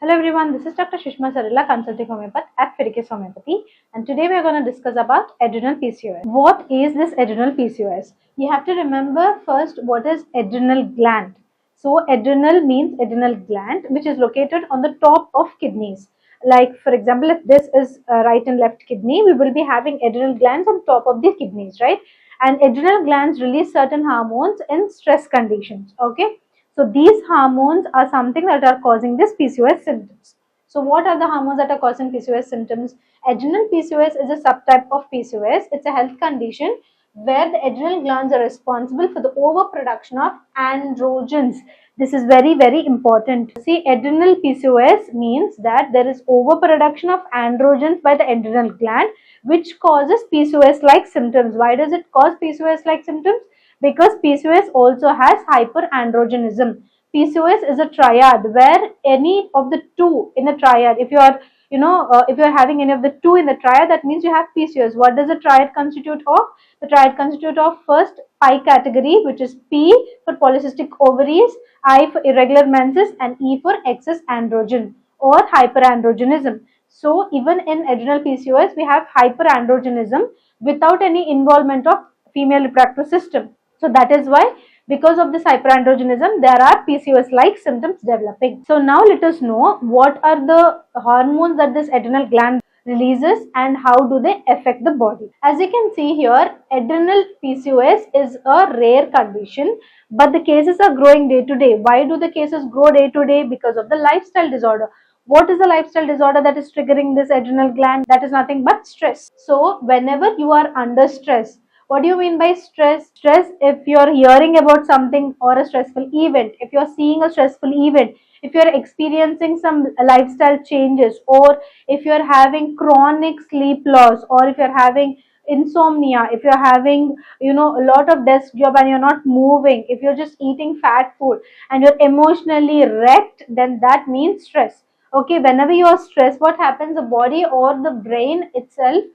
Hello everyone, this is Dr. Sushma Sarila, Consulting Homeopath at Fidicus Homeopathy, and today we are going to discuss about adrenal PCOS. What is this adrenal PCOS? You have to remember first what is adrenal gland. So adrenal means adrenal gland which is located on the top of kidneys. Like for example, if this is right and left kidney, we will be having adrenal glands on top of the kidneys, right? And adrenal glands release certain hormones in stress conditions, okay? So these hormones are something that are causing this PCOS symptoms. So what are the hormones that are causing PCOS symptoms? Adrenal PCOS is a subtype of PCOS. It's a health condition where the adrenal glands are responsible for the overproduction of androgens. This is very, very important. See, adrenal PCOS means that there is overproduction of androgens by the adrenal gland, which causes PCOS-like symptoms. Why does it cause PCOS-like symptoms? Because PCOS also has hyperandrogenism. PCOS is a triad where any of the two in a triad, if you are if you are having any of the two in the triad, that means you have PCOS. What does the triad constitute of? The triad constitute of first pi category, which is P for polycystic ovaries, I for irregular menses, and E for excess androgen or hyperandrogenism. So even in adrenal PCOS, we have hyperandrogenism without any involvement of female reproductive system. So that is why, because of this hyperandrogenism, there are PCOS-like symptoms developing. So now let us know what are the hormones that this adrenal gland releases and how do they affect the body. As you can see here, adrenal PCOS is a rare condition, but the cases are growing day to day. Why do the cases grow day to day? Because of the lifestyle disorder. What is the lifestyle disorder that is triggering this adrenal gland? That is nothing but stress. So whenever you are under stress, what do you mean by stress? Stress, if you are hearing about something or a stressful event, if you are seeing a stressful event, if you are experiencing some lifestyle changes, or if you are having chronic sleep loss, or if you are having insomnia, if you are having a lot of desk job and you're not moving, if you're just eating fat food and you're emotionally wrecked, then that means stress. Okay, whenever you are stressed, what happens? The body or the brain itself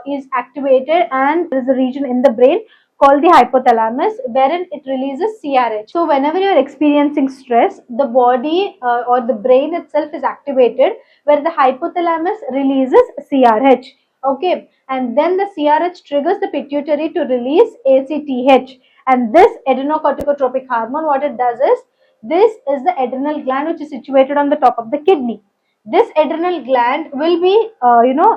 is activated, and there is a region in the brain called the hypothalamus wherein it releases CRH. So whenever you are experiencing stress, the body or the brain itself is activated where the hypothalamus releases CRH. Okay, and then the CRH triggers the pituitary to release ACTH, and this adrenocorticotropic hormone, what it does is, this is the adrenal gland which is situated on the top of the kidney. This adrenal gland will be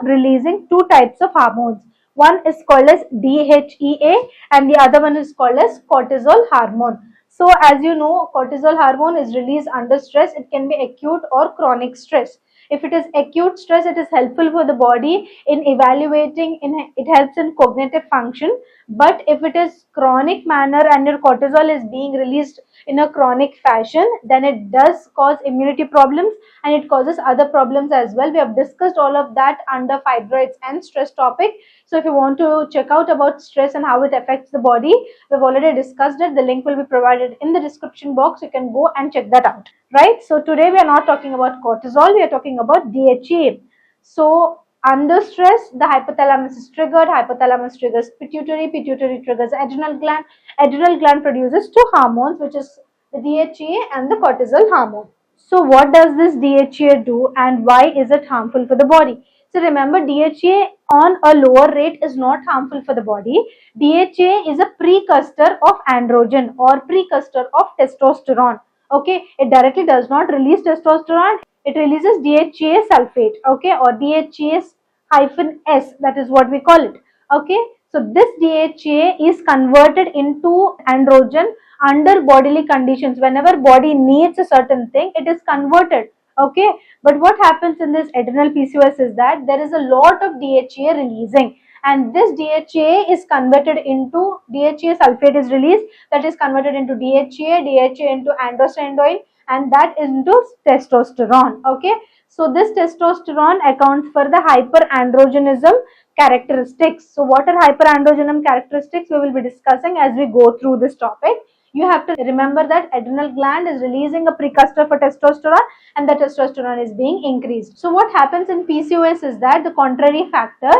releasing two types of hormones. One is called as DHEA and the other one is called as cortisol hormone. So as you know, cortisol hormone is released under stress. It can be acute or chronic stress. If it is acute stress, it is helpful for the body in evaluating, it helps in cognitive function. But if it is chronic manner and your cortisol is being released in a chronic fashion, then it does cause immunity problems and it causes other problems as well. We have discussed all of that under fibroids and stress topic. So if you want to check out about stress and how it affects the body, we've already discussed it. The link will be provided in the description box. You can go and check that out. Right? So today we are not talking about cortisol, we are talking about DHEA. So under stress, the hypothalamus is triggered, hypothalamus triggers pituitary, pituitary triggers adrenal gland produces two hormones, which is the DHEA and the cortisol hormone. So what does this DHEA do and why is it harmful for the body? So remember, DHEA on a lower rate is not harmful for the body. DHEA is a precursor of androgen or precursor of testosterone. Okay, it directly does not release testosterone. It releases DHEA sulfate, okay, or DHEA-S, that is what we call it. Okay, so this DHEA is converted into androgen under bodily conditions. Whenever body needs a certain thing, it is converted. Okay, but what happens in this adrenal PCOS is that there is a lot of DHEA releasing, and this DHEA is converted into DHEA sulfate is released, that is converted into DHEA into androstenedione, and that is into testosterone. Okay, so this testosterone accounts for the hyperandrogenism characteristics. So what are hyperandrogenism characteristics? We will be discussing as we go through this topic. You have to remember that adrenal gland is releasing a precursor for testosterone and the testosterone is being increased. So what happens in PCOS is that the contrary factor,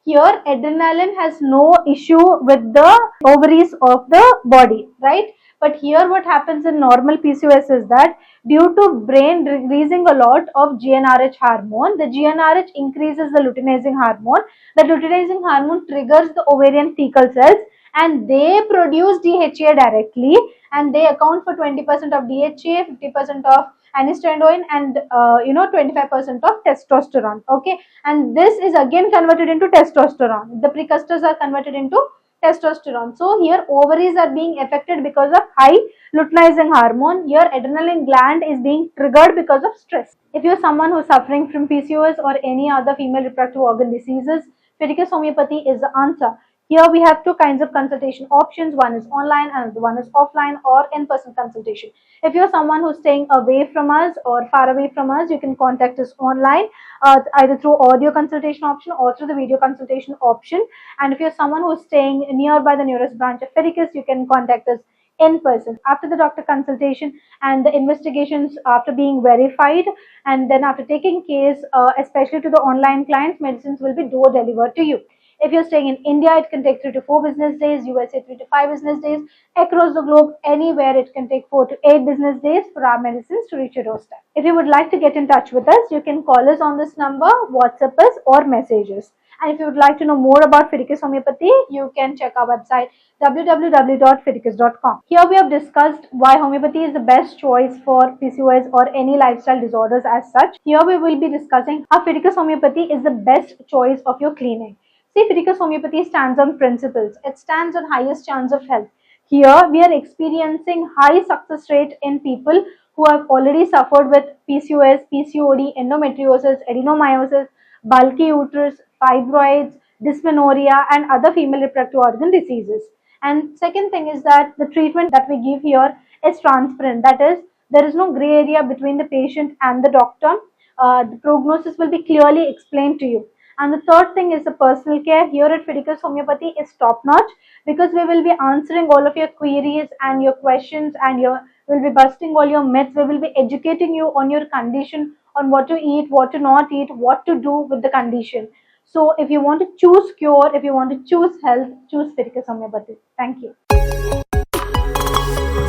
here adrenaline has no issue with the ovaries of the body, right? But here what happens in normal PCOS is that due to brain releasing a lot of GnRH hormone, the GnRH increases the luteinizing hormone. The luteinizing hormone triggers the ovarian fecal cells and they produce DHEA directly, and they account for 20% of DHEA, 50% of anistrandone, and 25% of testosterone. Okay, and this is again converted into testosterone. The precursors are converted into testosterone. So here ovaries are being affected because of high luteinizing hormone. Your adrenal gland is being triggered because of stress. If you're someone who's suffering from PCOS or any other female reproductive organ diseases, Fidicus Homeopathy is the answer. Here we have two kinds of consultation options. One is online and one is offline or in-person consultation. If you're someone who's staying away from us or far away from us, you can contact us online, either through audio consultation option or through the video consultation option. And if you're someone who's staying nearby the nearest branch of Fidicus, you can contact us in person after the doctor consultation and the investigations after being verified, and then after taking case, especially to the online clients, medicines will be door delivered to you. If you're staying in India, it can take 3 to 4 business days, USA 3 to 5 business days, across the globe, anywhere it can take 4 to 8 business days for our medicines to reach your doorstep. If you would like to get in touch with us, you can call us on this number, WhatsApp us or message us. And if you would like to know more about Fidicus Homeopathy, you can check our website www.fidicus.com. Here we have discussed why homeopathy is the best choice for PCOS or any lifestyle disorders as such. Here we will be discussing how Fidicus Homeopathy is the best choice of your cleaning. See, Fidicus Homeopathy stands on principles. It stands on highest chance of health. Here we are experiencing high success rate in people who have already suffered with PCOS, PCOD, endometriosis, adenomyosis, bulky uterus, fibroids, dysmenorrhea and other female reproductive organ diseases. And second thing is that the treatment that we give here is transparent. That is, there is no gray area between the patient and the doctor. The prognosis will be clearly explained to you. And the third thing is the personal care. Here at Fidicus Homeopathy is top notch because we will be answering all of your queries and your questions, and we'll be busting all your myths. We will be educating you on your condition, on what to eat, what to not eat, what to do with the condition. So if you want to choose cure, if you want to choose health, choose Fidicus Homeopathy. Thank you.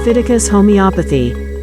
Fidicus Homeopathy.